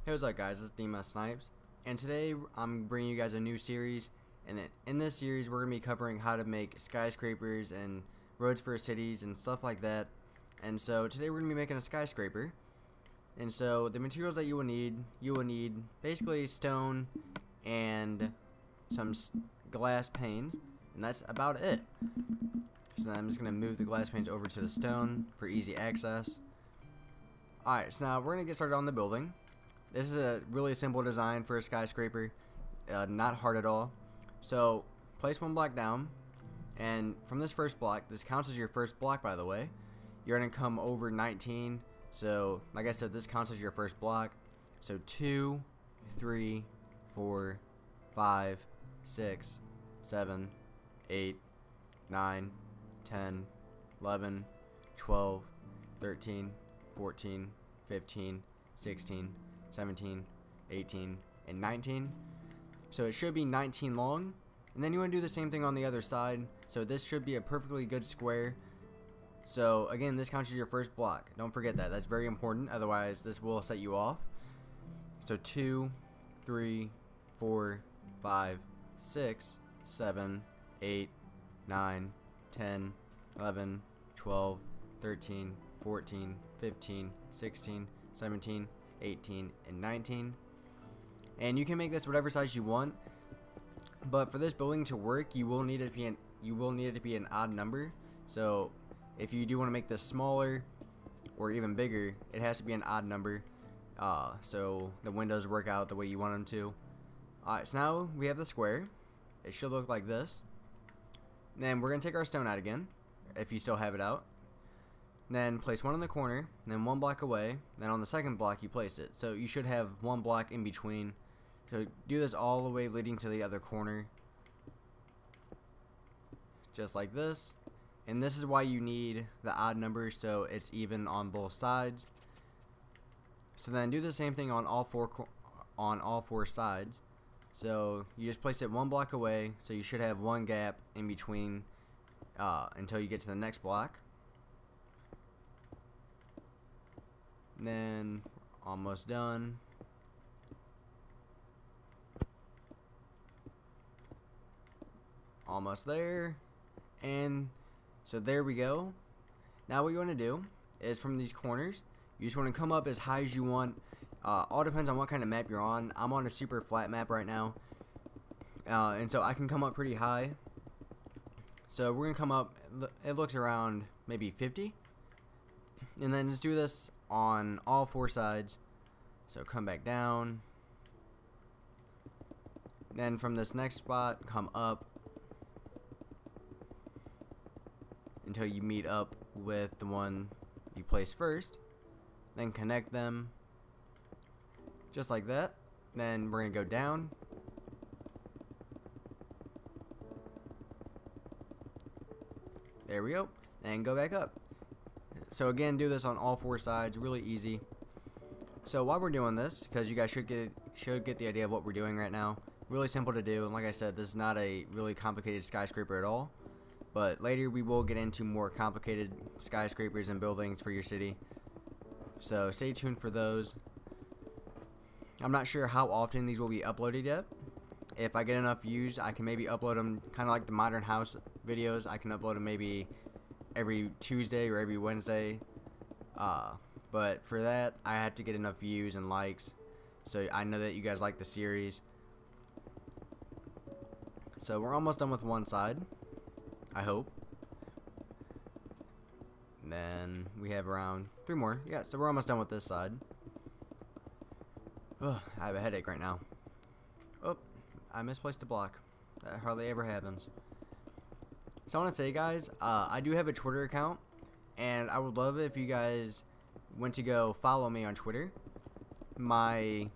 Hey, what's up guys, it's SNipEz, and today I'm bringing you guys a new series, and in this series we're going to be covering how to make skyscrapers and roads for cities and stuff like that. And so today we're going to be making a skyscraper, and so the materials that you will need basically stone and some glass panes, and that's about it. So then I'm just going to move the glass panes over to the stone for easy access. Alright, so now we're going to get started on the building. This is a really simple design for a skyscraper, not hard at all. So place one block down, and from this first block, this counts as your first block by the way, you're going to come over 19. So like I said, this counts as your first block. So 2, 3, 4, 5, 6, 7, 8, 9, 10, 11, 12, 13, 14, 15, 16, 17, 18, and 19. So it should be 19 long, and then you want to do the same thing on the other side. So this should be a perfectly good square. So again, this counts as your first block. Don't forget that. That's very important, otherwise this will set you off. So 2, 3, 4, 5, 6, 7, 8, 9, 10, 11, 12, 13, 14, 15, 16, 17, 18, and 19. And you can make this whatever size you want, but for this building to work, you will need it to be an odd number. So if you do want to make this smaller or even bigger, it has to be an odd number, so the windows work out the way you want them to. Alright, so now we have the square. It should look like this. Then we're going to take our stone out again, if you still have it out. Then place one in the corner, then one block away, then on the second block you place it. So you should have one block in between. So do this all the way leading to the other corner, just like this. And this is why you need the odd number, so it's even on both sides. So then do the same thing on all four sides. So you just place it one block away, so you should have one gap in between until you get to the next block. Then almost done. Almost there. And so there we go. Now what you want to do is from these corners, you just want to come up as high as you want. All depends on what kind of map you're on. I'm on a super flat map right now, and so I can come up pretty high. So we're gonna come up, it looks around maybe 50, and then just do this on all four sides. So come back down, then from this next spot come up until you meet up with the one you placed first, then connect them just like that. Then we're gonna go down, there we go, and go back up. So again, do this on all four sides, really easy. So while we're doing this, because you guys should get the idea of what we're doing right now, really simple to do, and like I said, this is not a really complicated skyscraper at all, but later we will get into more complicated skyscrapers and buildings for your city, so stay tuned for those. I'm not sure how often these will be uploaded yet. If I get enough views, I can maybe upload them kind of like the modern house videos. I can upload them maybe every Tuesday or every Wednesday, but for that I have to get enough views and likes, so I know that you guys like the series. So we're almost done with one side, I hope. And then we have around 3 more. Yeah, so we're almost done with this side. Ugh, I have a headache right now. Oh, I misplaced a block. That hardly ever happens. So I want to say, guys, I do have a Twitter account, and I would love it if you guys went to go follow me on Twitter. My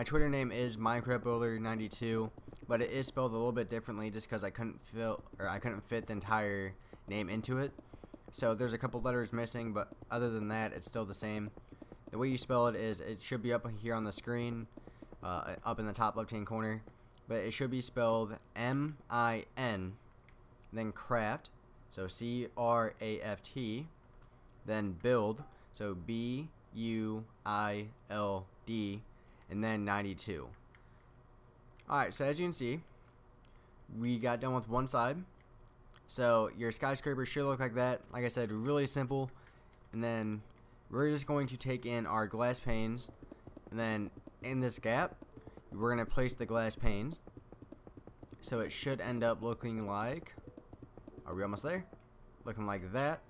Twitter name is MinecraftBuilder92, but it is spelled a little bit differently just because I couldn't fit the entire name into it. So there's a couple letters missing, but other than that, it's still the same. The way you spell it is, it should be up here on the screen, up in the top left hand corner, but it should be spelled M-I-N, then craft, so C-R-A-F-T, then build, so B and then 92. Alright, so as you can see, we got done with one side. So your skyscraper should look like that. Like I said, really simple. And then we're just going to take in our glass panes, and then in this gap we're going to place the glass panes. So it should end up looking like, are we almost there? Looking like that.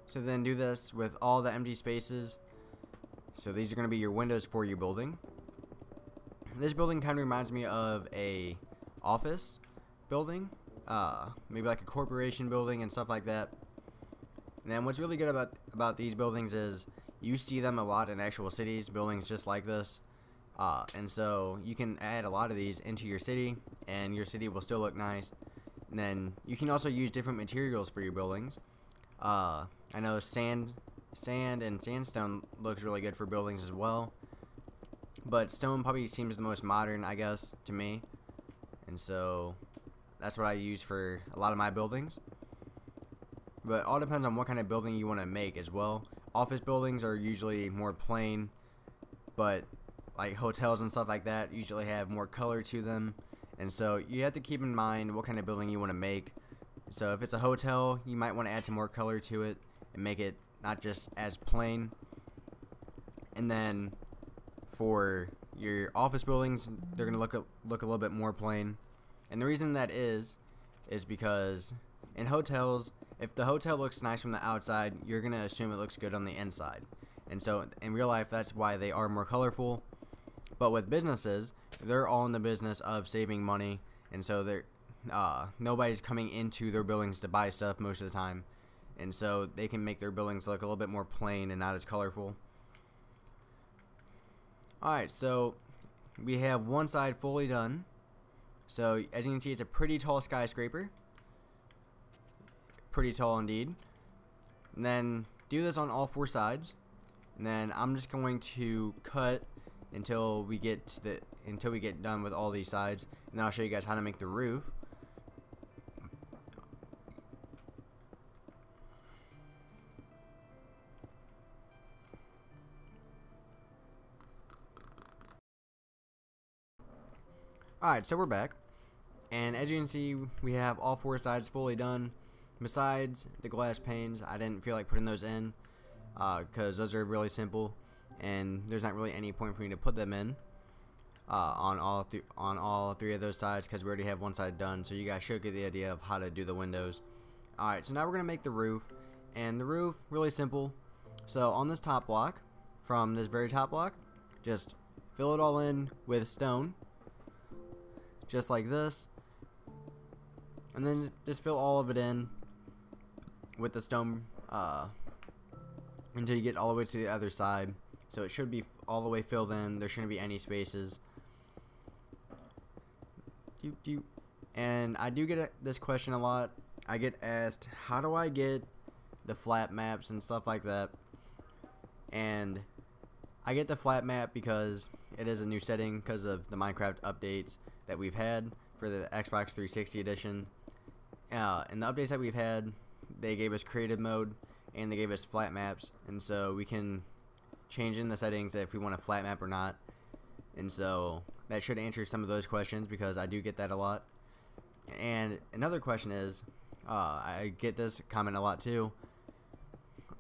So then do this with all the empty spaces. So these are going to be your windows for your building. This building kind of reminds me of a office building, maybe like a corporation building and stuff like that. And then what's really good about these buildings is you see them a lot in actual cities, buildings just like this. And so you can add a lot of these into your city, and your city will still look nice. And then you can also use different materials for your buildings. I know sand and sandstone looks really good for buildings as well. But stone probably seems the most modern, I guess, to me. And so that's what I use for a lot of my buildings. But it all depends on what kind of building you want to make as well. Office buildings are usually more plain, but like hotels and stuff like that usually have more color to them. And so you have to keep in mind what kind of building you want to make. So if it's a hotel, you might want to add some more color to it and make it not just as plain. And then for your office buildings, they're going to look a little bit more plain. And the reason that is because in hotels, if the hotel looks nice from the outside, you're going to assume it looks good on the inside. And so in real life, that's why they are more colorful. But with businesses, they're all in the business of saving money. And so they're nobody's coming into their buildings to buy stuff most of the time. And so they can make their buildings look a little bit more plain and not as colorful. Alright, so we have one side fully done. So as you can see, it's a pretty tall skyscraper. Pretty tall indeed. And then do this on all four sides. And then I'm just going to cut until we get done with all these sides. And then I'll show you guys how to make the roof. Alright, so we're back, and as you can see, we have all four sides fully done. Besides the glass panes, I didn't feel like putting those in because those are really simple, and there's not really any point for me to put them in on all three of those sides because we already have one side done. So you guys should get the idea of how to do the windows. Alright, so now we're gonna make the roof, and the roof really simple. So on this top block, from this very top block, just fill it all in with stone. Just like this, and then just fill all of it in with the stone until you get all the way to the other side. So it should be all the way filled in. There shouldn't be any spaces. And I do get this question a lot. I get asked, how do I get the flat maps and stuff like that? And I get the flat map because it is a new setting because of the Minecraft updates that we've had for the Xbox 360 edition. And the updates that we've had, they gave us creative mode and they gave us flat maps, and so we can change in the settings if we want a flat map or not. And so that should answer some of those questions because I do get that a lot. And another question is, I get this comment a lot too.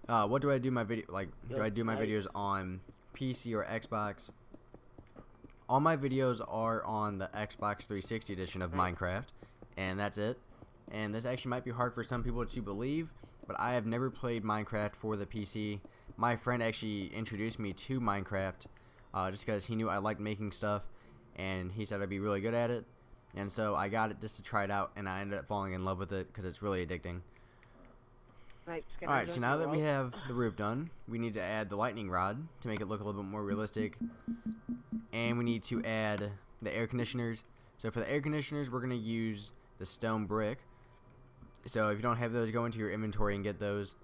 What do I do my video do I do my videos on PC or Xbox? All my videos are on the Xbox 360 edition of Minecraft, and that's it. And this actually might be hard for some people to believe, but I have never played Minecraft for the PC. My friend actually introduced me to Minecraft just because he knew I liked making stuff, and he said I'd be really good at it. And so I got it just to try it out, and I ended up falling in love with it because it's really addicting. Alright, so now that we have the roof done, we need to add the lightning rod to make it look a little bit more realistic. And we need to add the air conditioners. So for the air conditioners, we're going to use the stone brick. So if you don't have those, go into your inventory and get those.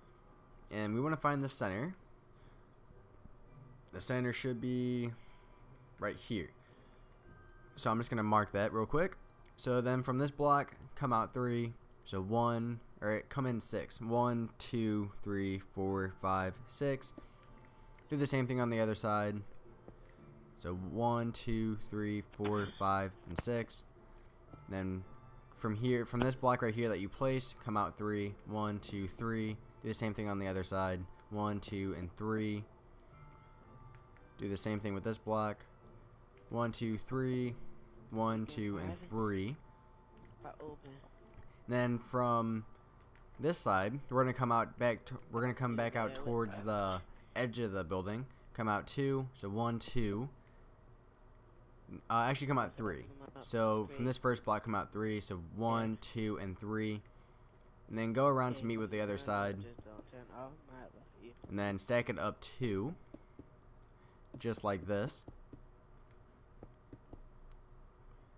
And we want to find the center. The center should be right here. So I'm just going to mark that real quick. So then from this block, come out 3. So 1, or come in 6. 1, 2, 3, 4, 5, 6. Do the same thing on the other side. So 1, 2, 3, 4, 5, and 6. Then from here, from this block right here that you place, come out 3. 1, 2, 3. Do the same thing on the other side. 1, 2, and 3. Do the same thing with this block. 1, 2, 3. 1, 2, and 3. Then from this side, we're gonna come out back. We're gonna come back out towards the edge of the building. Come out 2. So 1, 2. Actually, come out 3. So from this first block, come out 3. So 1, 2, and 3. And then go around to meet with the other side. And then stack it up 2. Just like this.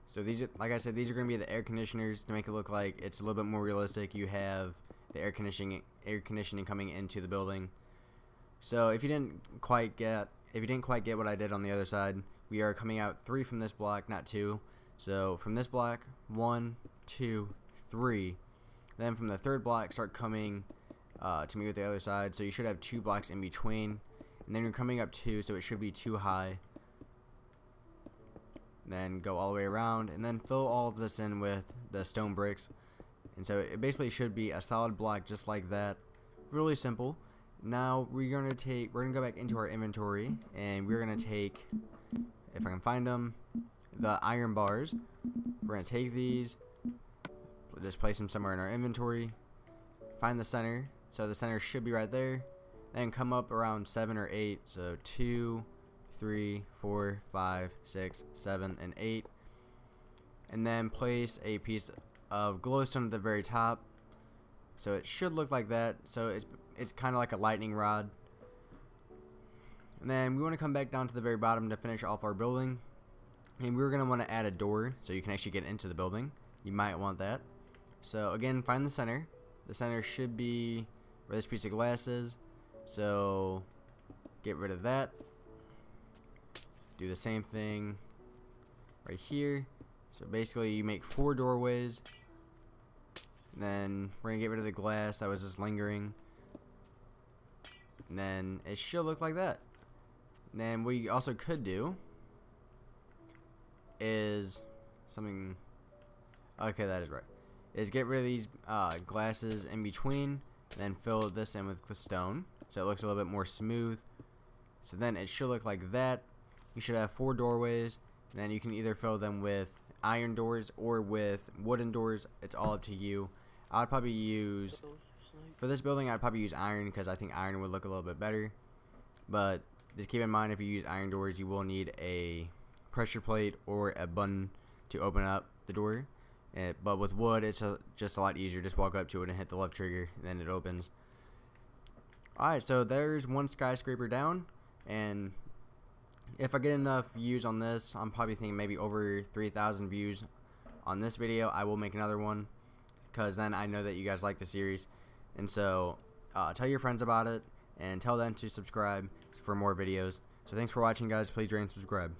So these are, like I said, these are going to be the air conditioners to make it look like it's a little bit more realistic. You have the air conditioning coming into the building. So if you didn't quite get what I did on the other side, we are coming out 3 from this block, not 2. So from this block, 1, 2, 3. Then from the third block, start coming to meet with the other side. So you should have 2 blocks in between. And then you're coming up 2, so it should be 2 high. Then go all the way around, and then fill all of this in with the stone bricks. And so it basically should be a solid block just like that. Really simple. Now we're gonna go back into our inventory, and we're gonna take, if I can find them, the iron bars. We're gonna take these, just place them somewhere in our inventory. Find the center. So the center should be right there. Then come up around 7 or 8. So 2, 3, 4, 5, 6, 7, and 8. And then place a piece of glowstone at the very top. So it should look like that. So it's kind of like a lightning rod. And then we want to come back down to the very bottom to finish off our building. And we're going to want to add a door so you can actually get into the building. You might want that. So again, find the center. The center should be where this piece of glass is. So get rid of that. Do the same thing right here. So basically you make 4 doorways. And then we're going to get rid of the glass that was just lingering. And then it should look like that. And then what you also could do is something, okay, that is right, is get rid of these glasses in between, and then fill this in with stone so it looks a little bit more smooth. So then it should look like that. You should have 4 doorways, and then you can either fill them with iron doors or with wooden doors. It's all up to you. I'd probably use, for this building, I'd probably use iron because I think iron would look a little bit better. But just keep in mind, if you use iron doors, you will need a pressure plate or a button to open up the door. But with wood, it's just a lot easier. Just walk up to it and hit the left trigger, and then it opens. Alright, so there's one skyscraper down, and if I get enough views on this, I'm probably thinking maybe over 3,000 views on this video, I will make another one, because then I know that you guys like the series. And so tell your friends about it, and tell them to subscribe for more videos. So thanks for watching, guys. Please rate and subscribe.